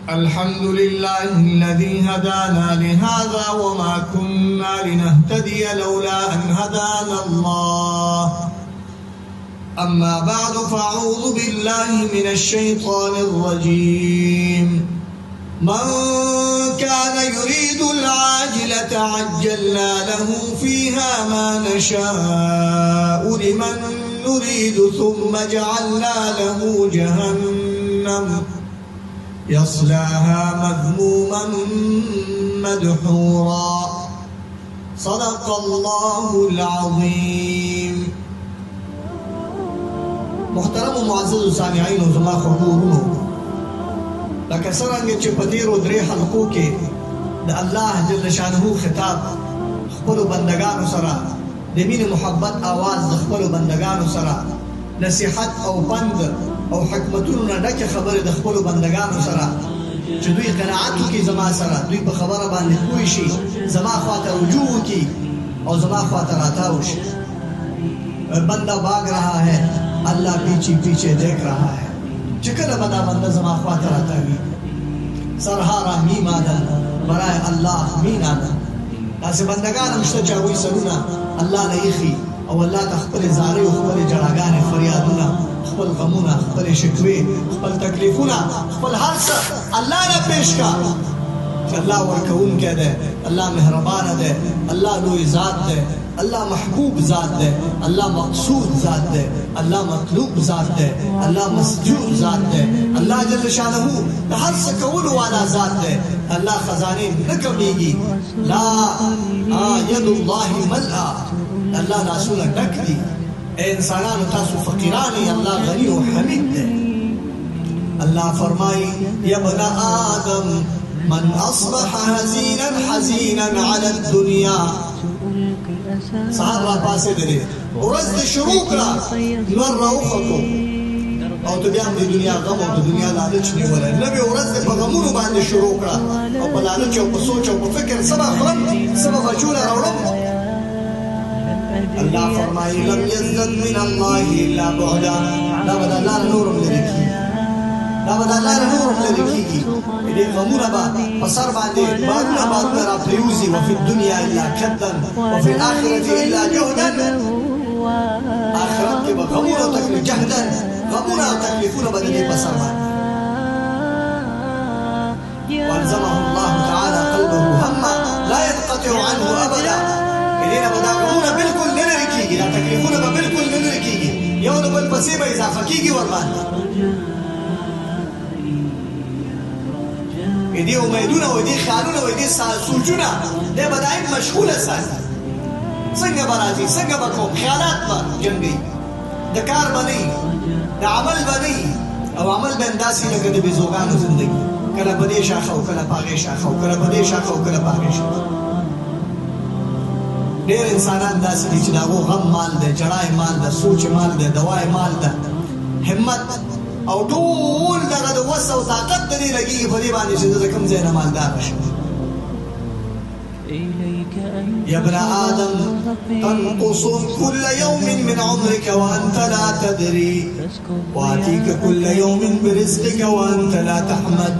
الحمد لله الذي هدانا لهذا وما كنا لنهتدي لولا أن هدانا الله. أما بعد فأعوذ بالله من الشيطان الرجيم. من كان يريد العاجلة عجلنا له فيها ما نشاء لمن نريد ثم جعلنا له جهنم يصلاها مذموما مدحورا. صدق الله العظيم. محترم و معزز سامعین و زما خبورونو، لکه څرنګه چې په تیرو درې حلقو کې د الله جل شانه خطاب خپلو بندگانو سره د مینې محبت آواز د خپلو بندگانو سره نصیحت او پند او حکمتونو نه ډکې خبرې د خپلو بندگانو سره چې دوی قناعت وکړي زما سره، دوی په خبره باندې پوه شي، زما خواته رجوع وکړي او زما خواته راتاو شي. بنده भाग रहा है अल्लाह पीछे पीछे देख रहा है. چې کله به دا بنده زما خواته راتاوي سرهاره میم آدم برای الله مین آدم. داسې بندگان هم شته چې هغوی سرونه الله نه ایښي او الله ته خپلې زارۍ او خپلې جړاګانې فریادونه خپل غمونه خپل شکوې خپل تکلیفونه خپل هر څه الله نه پیش کا چې الله ورکوونکی دی، الله مهربانه دی، الله لوی ذات دی، الله محبوب ذات دی، الله مقصود ذات دی، الله مطلوب ذات دی، الله مسجود ذات دی، الله جل شانه د هر څه کولو والا ذات دی. الله خزانې نه کمیږي. لا ید الله ملأ، الله لاسونه ډک دي. انسانانو تاسو فقیران یې، الله غنی او حمید دی. الله فرمایي یا ابن آدم من اصبح حزینا حزینا علی الدنیا. سهار را پاسېدلې، ورځ دې شروع کړه، لمر راوخوتو او ته بیا هم د دنیا غم او د دنیا لالچ نیولی. نوې ورځ دې په غمونو باندې شروع کړه او په لالچ او په سوچ او په فکر څه به خورم څه به بچو له راوړم. الله فرمایي لم یزدد من الله الا بعدا. دا به د الله نه نور هم لرې کېږي، دا به د الله نه نور هم لرې کېږي. دې غمونه به په سر باندې بارونه بارونه را پرېوځي. وفي الدنیا الا کدا وفي الاخرة الا جهدا. آخرت کې به غمونه او تکلیف جهدا غمونه او تکلیفونه به د دې په سر باندې. والزمه الله تعالى قلبه هما لا ينقطع عنه ابدا. دې نه به دا غمونه بالکل نه لرې کېږي، دا تکلیفونه به بالکل نه لرې کېږي، یو د بل پسې به اضافه کېږي ورباندې. دې امیدونه او دې خیالونه او دې سوچونه دې به دائم مشغوله ساتي. څنګه به راځي، څنګه به کوم، خیالات به جنګوي، د کار به نه وي، د عمل به نه وي، او عمل به همداسې لکه د بېزوګانو زندګي، کله په دې شاخه او کله په هغې شاخه او کله په دې شاخه او کله په هغې شاخه. ډېر انسانان داسې دي چې د هغو غم مال دی، جړا یې مال ده، سوچ یې مال دی، دوا یې مال ده، همت او ټول دغه د وس او طاقت د دې لګېږي په دې باندې چې زه د کوم ځای نه مالدار شم. يا ابن آدم تنقص كل يوم من عمرك وأنت لا تدري، وآتيك كل يوم برزقك وأنت لا تحمد،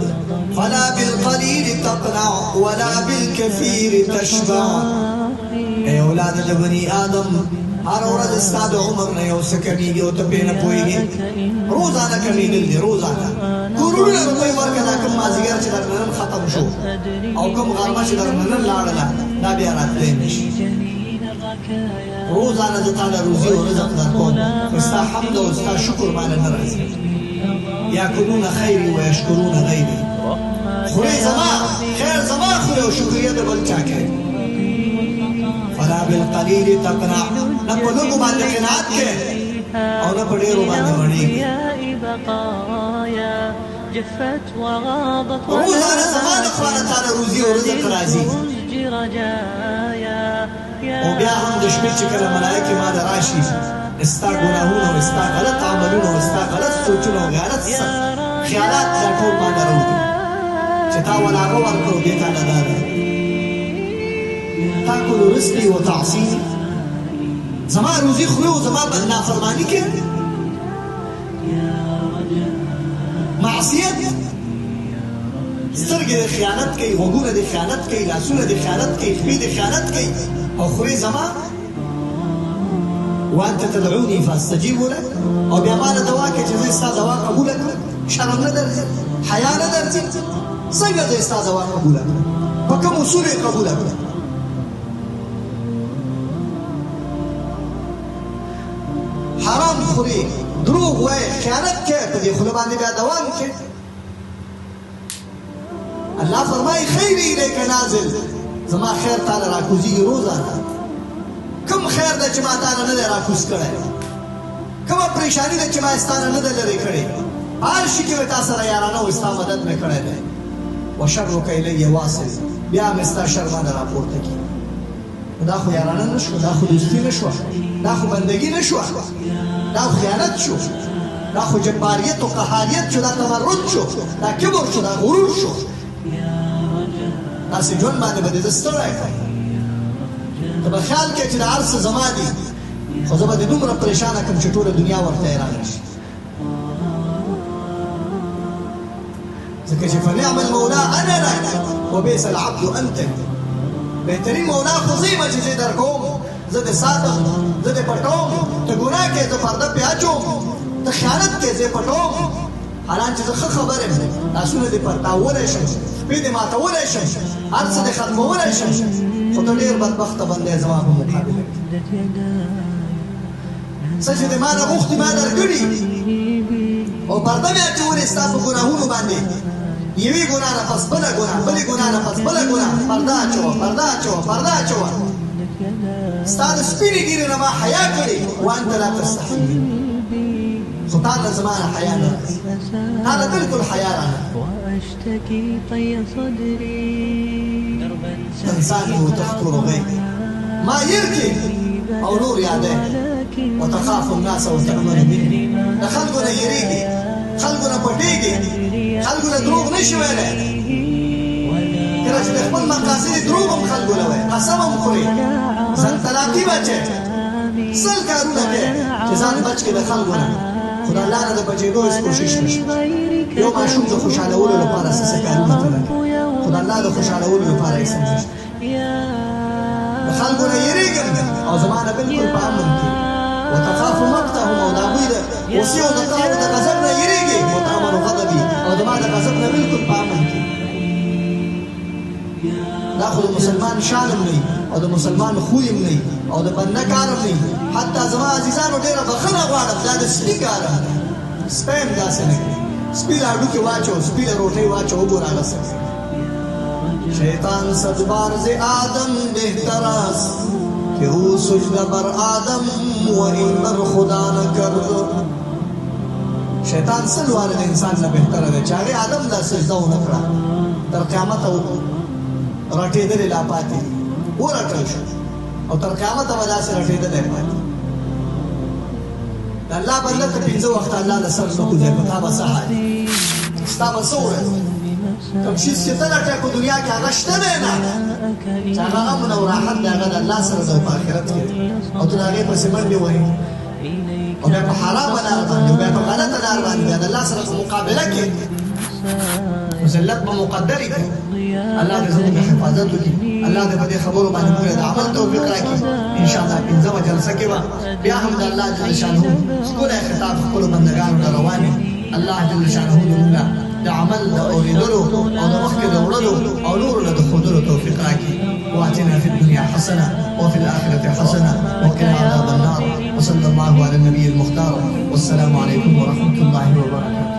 فلا بالقليل تقنع ولا بالكثير تشبع. اے اولاد د بني آدم، هر ورځ ستا د عمر نه یو څه کمیږي او ته پرې نه پوهېږې. روزانه کمیدل دي، روزانه کورونه روپۍ ورکړه. دا کوم مازدیګر چې درنه نن ختم شو او کوم غرمه چې درنه نن لاړله دا بیا راتلی نه شي. روزانه زه تا له روزي او رزق درکوم، خو ستا حمد او ستا شکر باندې نه راځي. یاکلون خیري ویشکرون غیري. خورې زما خیر زما خورې او شکریه د بل چا کوي. فلا بالقلیل تقنع، نه په لږو باندې قناعت کوې او نه په ډېرو باندې مړېږي. روزانه زما د خوا نه تا له روزي او رزق راځي. او بیا هم د شپې چې کله ملایکې ما له راشي، ستا ګناهونه او ستا غلط عملونه او ستا غلط سوچونه او غلط خیالات دا ټول ما نه راوځي چې تا ولا هغه ورکړو دې تا نه دا ده. تاكل رزقي وتعصيني، زما روزي خوري او زما نافرماني کوي. معصیت سترګې د خیانت کوي، غوږونه د خیانت کوي، لاسونه د خیانت کوي، خولې د خیانت کوي، او خورې زما وانت تدعوني فاستجیب لك، او بیا ما له دوا کوي چې زه ستا دوا قبوله کړم. شرم نه درځي، حیا نه درځي، څنګه زه ستا دوا قبوله کړم؟ په کوم اصول یې قبوله کړم؟ حرام خوري، دروغ وایي، خیانت کوي، په دې خوله باندې بیا دوام کوي. الله فرمایي خیری الیک نازل، زما خیر تعالی راکوزیږي روزانه. کوم خیر ده چې ما تعالی نه دی راکوز کړی، کومه پریشاني ده چې ما ستا نه ده لرې کړې، هر شي کې مې تا سره یارانه و ستا مدد مې کړی دی. وشرک الی واصل، بیا مې ستا شر باندې راپورته کړي. دا خو یارانه نه شوه، دا خو دوستي نه شوه، دا خو بندګي نه شوه، دا خو خیانت شو، دا خو جباریت او قهاریت شو، دا تمرد شو، دا کبر شو، دا غرور شو. داسې ژوند باندې به دې زه ستړی کړم. ته به خیال کوې چې د هر څه زما دي، خو زه به دې دومره پریشانه کړم چې ټوله دنیا ورته حیرانه شي. ځکه چې فنعم المولا انا لک وبئس العبد انت. بهترین مولا خو زه یم چې زه در کوم، زه دې ساتم، زه دې پټوم. ته ګناه کوې زه پرده پې اچوم، ته خیانت کوې زه پټوم. حالان چې زه ښه خبر یم، لاسونه دې پرتاولی شم، شپې دې ماتولی شم، هر څه دې ختمولی شم، خو ته ډېر بدبخته بنده یې زما په مقابله کې. څه چې دې ما نه غوښتي ما درکړي، او پرده مې اچولې ستا په ګناهونو باندې. یوې ګناه نه پس بله ګناه، بلې ګناه نه پس بله ګناه، پرده اچوه، پرده اچوه، پرده اچوه. ستا د سپینې ږیرې نه ما حیا کړې، وانته لا تستحي. خو تا له زما نه حیا نه راځي، تا له بلکل حیا رانه. انسان هو تخطر غيب ما يركي او نور يعدي وتخاف الناس وتأمن به. د خلکو نه یریږي، خلکو نه پټېږي، خلکو نه دروغ نشي ویلی. کله چې د خپل مقاصد دروغ هم خلکو له وایي، قسم هم خوري، ځان طلاقي بچی، سل کارونه کوي چې ځان بچ کړي د خلکو نه، خو د الله نه د بچېدو هېڅ کوشش نشته. یو ماشوم د خوشحالولو لپاره څه کارونه کوي، خو د الله د خوشحالولو لپاره هېڅ نشته. د خلکو نه یېرېږم او زما نه بلکل په امن کې. وتخاف مقتهم، او د هغوی د غوسې او د قهر د غضب نه یېرېږي. وتأمن غضبي، او زما د غضب نه بلکل په امن کې. دا خو د مسلمان شان هم نه او د مسلمان خوی هم نه او د بنده کار هم نه. حتی زما عزیزانو ډېره بخښنه غواړم، دا د سپي کار هم ده. سپی هم داسې نه کوي، سپي له هډوکې واچو، سپي له روټۍ واچو، وګوره هغه څه کوي. شیطان صدبار ز آدم بهتر است که او سجده بر آدم و این بر خدا نکرد. شیطان سل واره د انسان نه بهتره دی چې هغې آدم دا سجده ونه کړه، تر قیامته رټېدلې لا پاتې ورټل شو، او تر قیامته به داسې رټېدلی پاتې. د الله بنده ته پنځه وخته الله د سر نه کوزوي، په تا به څه حال ستا به څه ورځ. کوم شي چې ته لټوې په دنیا کې هغه شته دی نه، چې هغه امن او راحت دی، هغه د الله سره دی په آخرت کې، او ته د هغې پسې منډې وهې، او بیا په حرامه لار باندې، او بیا په غلطه لار باندې، بیا د الله سره په مقابله کې مسلط به مقدرې کړي. الله دې زموږ حفاظت وکړي، الله دې په دې خبرو باندې موږ د عمل توفیق راکړي. انشاءالله پنځمه جلسه کې به بیا هم د الله جل شانه ښکلی خطاب خپلو بندګانو ته روان وي. الله جل شانه موږ د عمل د اورېدلو او د مخکې د وړلو او نورو له د ښودلو توفیق راکړي. واتنا في الدنيا حسنة وفي الآخرة حسنة وقنا عذاب النار. وصلى الله على النبي المختار، والسلام عليكم ورحمة الله وبركاته.